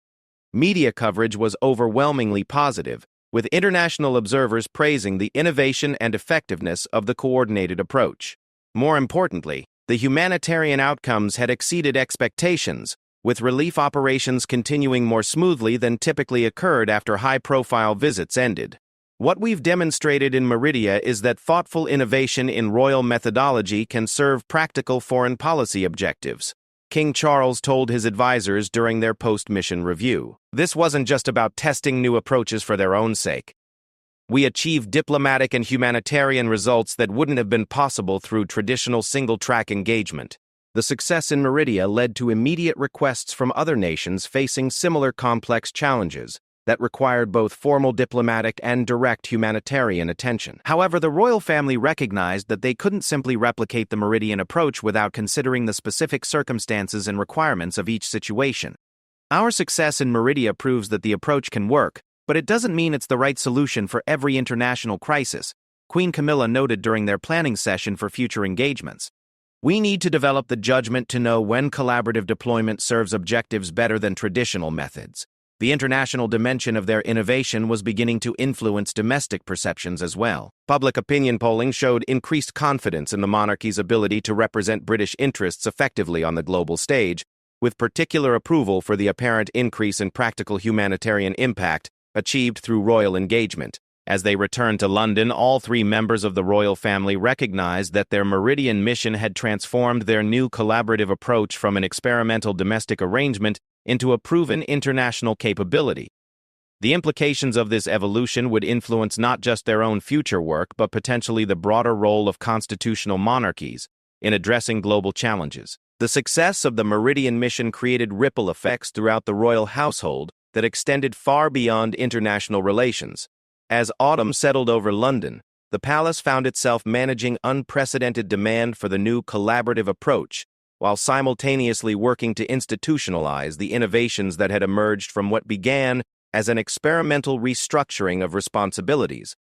Media coverage was overwhelmingly positive, with international observers praising the innovation and effectiveness of the coordinated approach. More importantly, the humanitarian outcomes had exceeded expectations, with relief operations continuing more smoothly than typically occurred after high-profile visits ended. What we've demonstrated in Meridia is that thoughtful innovation in royal methodology can serve practical foreign policy objectives, King Charles told his advisors during their post-mission review. This wasn't just about testing new approaches for their own sake. We achieved diplomatic and humanitarian results that wouldn't have been possible through traditional single-track engagement. The success in Meridia led to immediate requests from other nations facing similar complex challenges that required both formal diplomatic and direct humanitarian attention. However, the royal family recognized that they couldn't simply replicate the Meridian approach without considering the specific circumstances and requirements of each situation. Our success in Meridia proves that the approach can work, but it doesn't mean it's the right solution for every international crisis, Queen Camilla noted during their planning session for future engagements. We need to develop the judgment to know when collaborative deployment serves objectives better than traditional methods. The international dimension of their innovation was beginning to influence domestic perceptions as well. Public opinion polling showed increased confidence in the monarchy's ability to represent British interests effectively on the global stage, with particular approval for the apparent increase in practical humanitarian impact achieved through royal engagement. As they returned to London, all 3 members of the royal family recognized that their Meridian mission had transformed their new collaborative approach from an experimental domestic arrangement into a proven international capability. The implications of this evolution would influence not just their own future work, but potentially the broader role of constitutional monarchies in addressing global challenges. The success of the Meridian mission created ripple effects throughout the royal household that extended far beyond international relations. As autumn settled over London, the palace found itself managing unprecedented demand for the new collaborative approach, while simultaneously working to institutionalize the innovations that had emerged from what began as an experimental restructuring of responsibilities.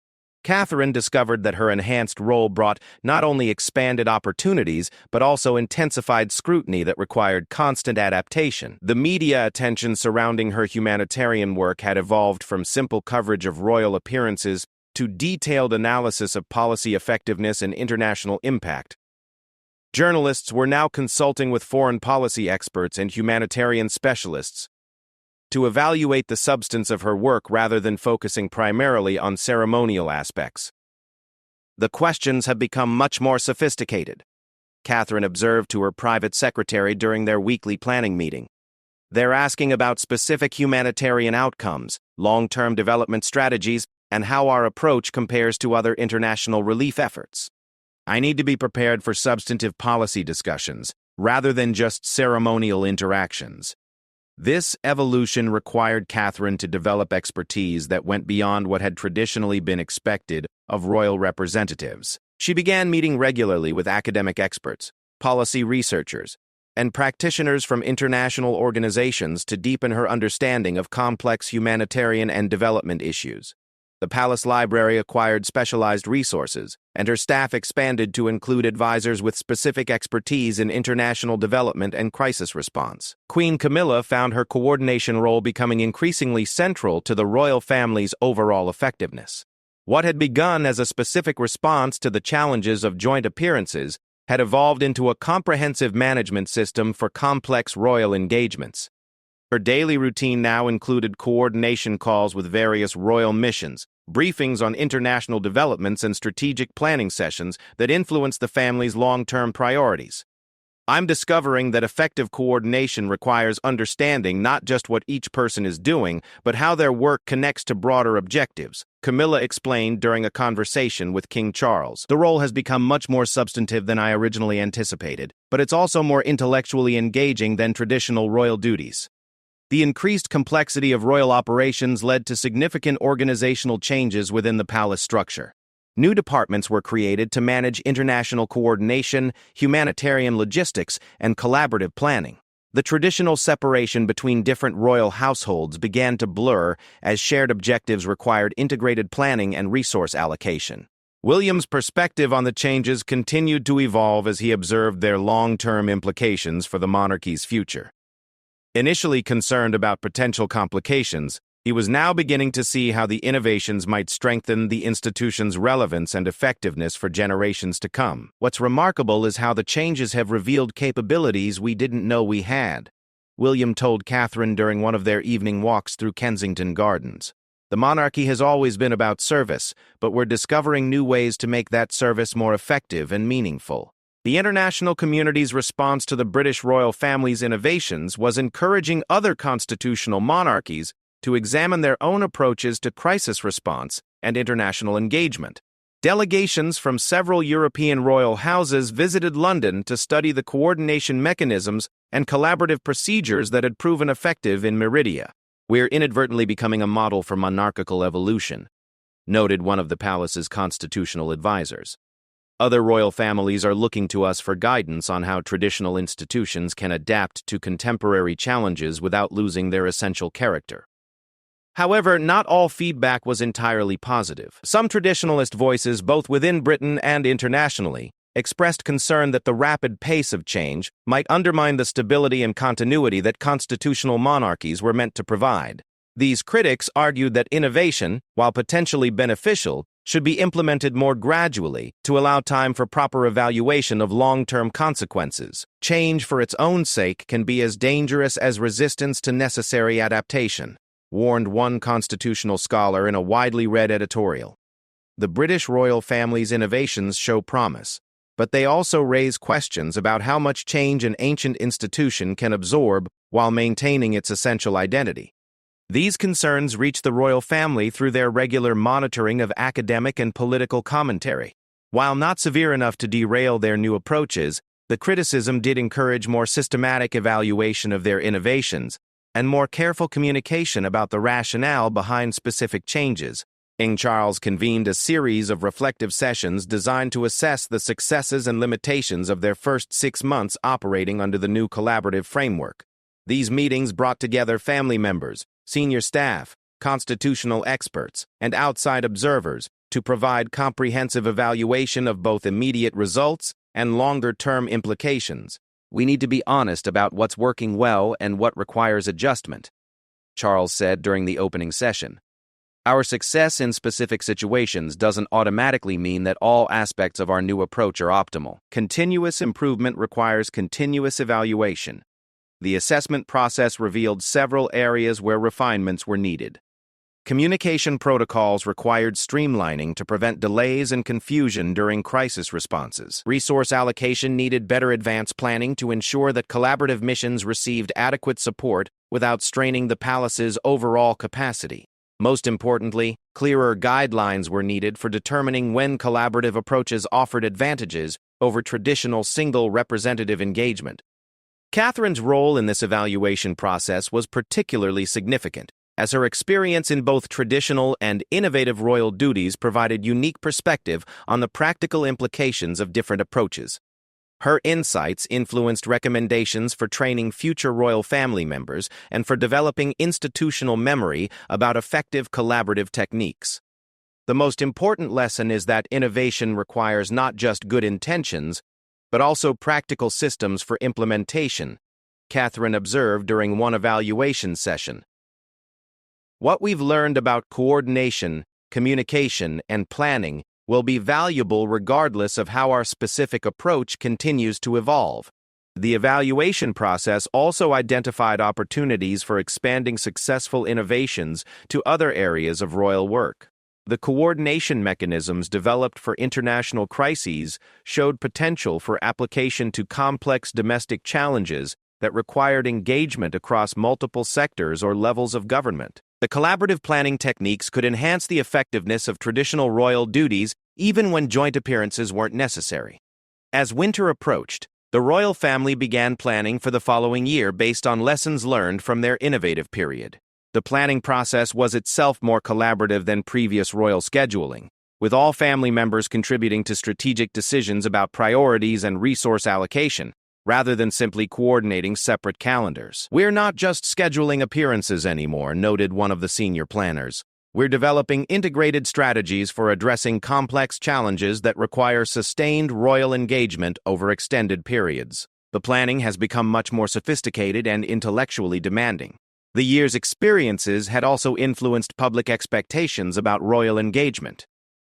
Catherine discovered that her enhanced role brought not only expanded opportunities, but also intensified scrutiny that required constant adaptation. The media attention surrounding her humanitarian work had evolved from simple coverage of royal appearances to detailed analysis of policy effectiveness and international impact. Journalists were now consulting with foreign policy experts and humanitarian specialists to evaluate the substance of her work rather than focusing primarily on ceremonial aspects. The questions have become much more sophisticated, Catherine observed to her private secretary during their weekly planning meeting. They're asking about specific humanitarian outcomes, long-term development strategies, and how our approach compares to other international relief efforts. I need to be prepared for substantive policy discussions, rather than just ceremonial interactions. This evolution required Catherine to develop expertise that went beyond what had traditionally been expected of royal representatives. She began meeting regularly with academic experts, policy researchers, and practitioners from international organizations to deepen her understanding of complex humanitarian and development issues. The palace library acquired specialized resources, and her staff expanded to include advisors with specific expertise in international development and crisis response. Queen Camilla found her coordination role becoming increasingly central to the royal family's overall effectiveness. What had begun as a specific response to the challenges of joint appearances had evolved into a comprehensive management system for complex royal engagements. Her daily routine now included coordination calls with various royal missions, briefings on international developments, and strategic planning sessions that influenced the family's long-term priorities. I'm discovering that effective coordination requires understanding not just what each person is doing, but how their work connects to broader objectives, Camilla explained during a conversation with King Charles. The role has become much more substantive than I originally anticipated, but it's also more intellectually engaging than traditional royal duties. The increased complexity of royal operations led to significant organizational changes within the palace structure. New departments were created to manage international coordination, humanitarian logistics, and collaborative planning. The traditional separation between different royal households began to blur as shared objectives required integrated planning and resource allocation. William's perspective on the changes continued to evolve as he observed their long-term implications for the monarchy's future. Initially concerned about potential complications, he was now beginning to see how the innovations might strengthen the institution's relevance and effectiveness for generations to come. What's remarkable is how the changes have revealed capabilities we didn't know we had, William told Catherine during one of their evening walks through Kensington Gardens. The monarchy has always been about service, but we're discovering new ways to make that service more effective and meaningful. The international community's response to the British royal family's innovations was encouraging other constitutional monarchies to examine their own approaches to crisis response and international engagement. Delegations from several European royal houses visited London to study the coordination mechanisms and collaborative procedures that had proven effective in Meridia. We're inadvertently becoming a model for monarchical evolution, noted one of the palace's constitutional advisors. Other royal families are looking to us for guidance on how traditional institutions can adapt to contemporary challenges without losing their essential character. However, not all feedback was entirely positive. Some traditionalist voices, both within Britain and internationally, expressed concern that the rapid pace of change might undermine the stability and continuity that constitutional monarchies were meant to provide. These critics argued that innovation, while potentially beneficial, should be implemented more gradually to allow time for proper evaluation of long-term consequences. Change for its own sake can be as dangerous as resistance to necessary adaptation, warned one constitutional scholar in a widely read editorial. The British royal family's innovations show promise, but they also raise questions about how much change an ancient institution can absorb while maintaining its essential identity. These concerns reach the royal family through their regular monitoring of academic and political commentary. While not severe enough to derail their new approaches, the criticism did encourage more systematic evaluation of their innovations and more careful communication about the rationale behind specific changes, King Charles convened a series of reflective sessions designed to assess the successes and limitations of their first 6 months operating under the new collaborative framework. These meetings brought together family members, senior staff, constitutional experts, and outside observers to provide comprehensive evaluation of both immediate results and longer-term implications. We need to be honest about what's working well and what requires adjustment, Charles said during the opening session. Our success in specific situations doesn't automatically mean that all aspects of our new approach are optimal. Continuous improvement requires continuous evaluation. The assessment process revealed several areas where refinements were needed. Communication protocols required streamlining to prevent delays and confusion during crisis responses. Resource allocation needed better advance planning to ensure that collaborative missions received adequate support without straining the palace's overall capacity. Most importantly, clearer guidelines were needed for determining when collaborative approaches offered advantages over traditional single representative engagement. Catherine's role in this evaluation process was particularly significant, as her experience in both traditional and innovative royal duties provided unique perspective on the practical implications of different approaches. Her insights influenced recommendations for training future royal family members and for developing institutional memory about effective collaborative techniques. The most important lesson is that innovation requires not just good intentions, but also practical systems for implementation, Catherine observed during one evaluation session. What we've learned about coordination, communication, and planning will be valuable regardless of how our specific approach continues to evolve. The evaluation process also identified opportunities for expanding successful innovations to other areas of royal work. The coordination mechanisms developed for international crises showed potential for application to complex domestic challenges that required engagement across multiple sectors or levels of government. The collaborative planning techniques could enhance the effectiveness of traditional royal duties even when joint appearances weren't necessary. As winter approached, the royal family began planning for the following year based on lessons learned from their innovative period. The planning process was itself more collaborative than previous royal scheduling, with all family members contributing to strategic decisions about priorities and resource allocation, rather than simply coordinating separate calendars. "We're not just scheduling appearances anymore," noted one of the senior planners. "We're developing integrated strategies for addressing complex challenges that require sustained royal engagement over extended periods." The planning has become much more sophisticated and intellectually demanding. The year's experiences had also influenced public expectations about royal engagement.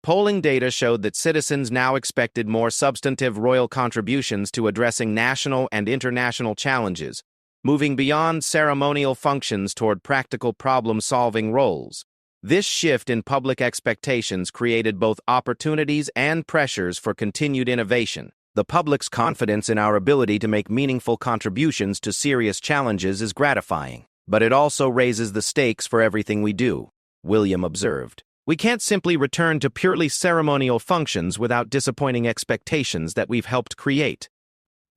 Polling data showed that citizens now expected more substantive royal contributions to addressing national and international challenges, moving beyond ceremonial functions toward practical problem-solving roles. This shift in public expectations created both opportunities and pressures for continued innovation. The public's confidence in our ability to make meaningful contributions to serious challenges is gratifying, but it also raises the stakes for everything we do, William observed. We can't simply return to purely ceremonial functions without disappointing expectations that we've helped create.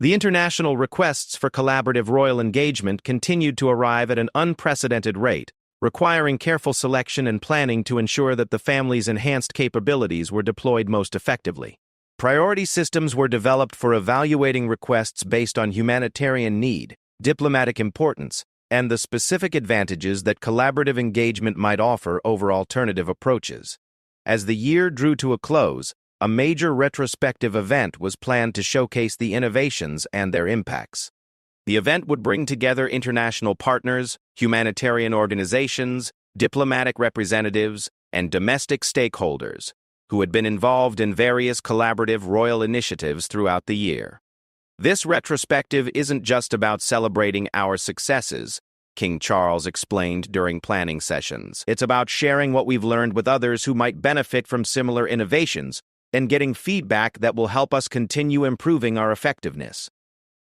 The international requests for collaborative royal engagement continued to arrive at an unprecedented rate, requiring careful selection and planning to ensure that the family's enhanced capabilities were deployed most effectively. Priority systems were developed for evaluating requests based on humanitarian need, diplomatic importance, and the specific advantages that collaborative engagement might offer over alternative approaches. As the year drew to a close, a major retrospective event was planned to showcase the innovations and their impacts. The event would bring together international partners, humanitarian organizations, diplomatic representatives, and domestic stakeholders who had been involved in various collaborative royal initiatives throughout the year. This retrospective isn't just about celebrating our successes, King Charles explained during planning sessions. It's about sharing what we've learned with others who might benefit from similar innovations and getting feedback that will help us continue improving our effectiveness.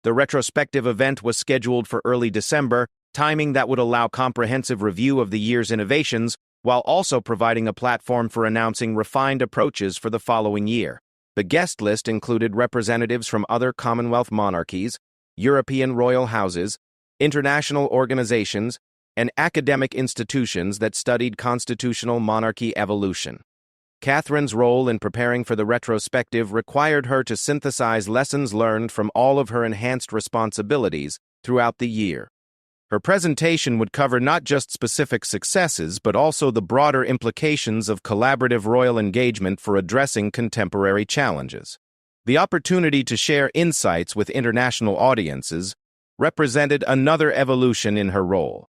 The retrospective event was scheduled for early December, timing that would allow comprehensive review of the year's innovations while also providing a platform for announcing refined approaches for the following year. The guest list included representatives from other Commonwealth monarchies, European royal houses, international organizations, and academic institutions that studied constitutional monarchy evolution. Catherine's role in preparing for the retrospective required her to synthesize lessons learned from all of her enhanced responsibilities throughout the year. Her presentation would cover not just specific successes, but also the broader implications of collaborative royal engagement for addressing contemporary challenges. The opportunity to share insights with international audiences represented another evolution in her role.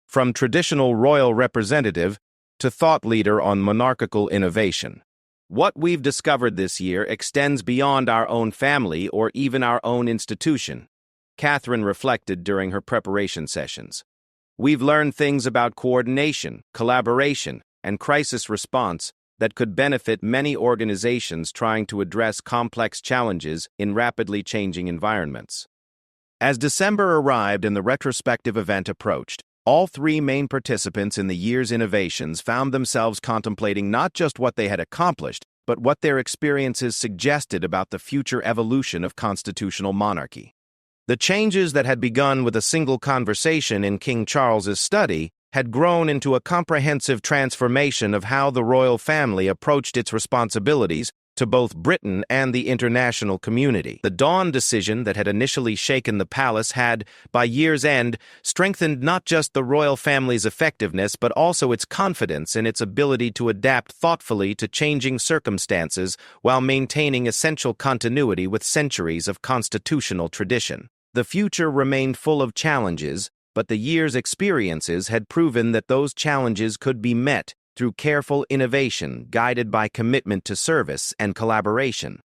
From traditional royal representative to thought leader on monarchical innovation. What we've discovered this year extends beyond our own family or even our own institution, Catherine reflected during her preparation sessions. We've learned things about coordination, collaboration, and crisis response that could benefit many organizations trying to address complex challenges in rapidly changing environments. As December arrived and the retrospective event approached, all three main participants in the year's innovations found themselves contemplating not just what they had accomplished, but what their experiences suggested about the future evolution of constitutional monarchy. The changes that had begun with a single conversation in King Charles's study had grown into a comprehensive transformation of how the royal family approached its responsibilities to both Britain and the international community. The Dawn decision that had initially shaken the palace had, by year's end, strengthened not just the royal family's effectiveness but also its confidence in its ability to adapt thoughtfully to changing circumstances while maintaining essential continuity with centuries of constitutional tradition. The future remained full of challenges, but the year's experiences had proven that those challenges could be met through careful innovation guided by commitment to service and collaboration.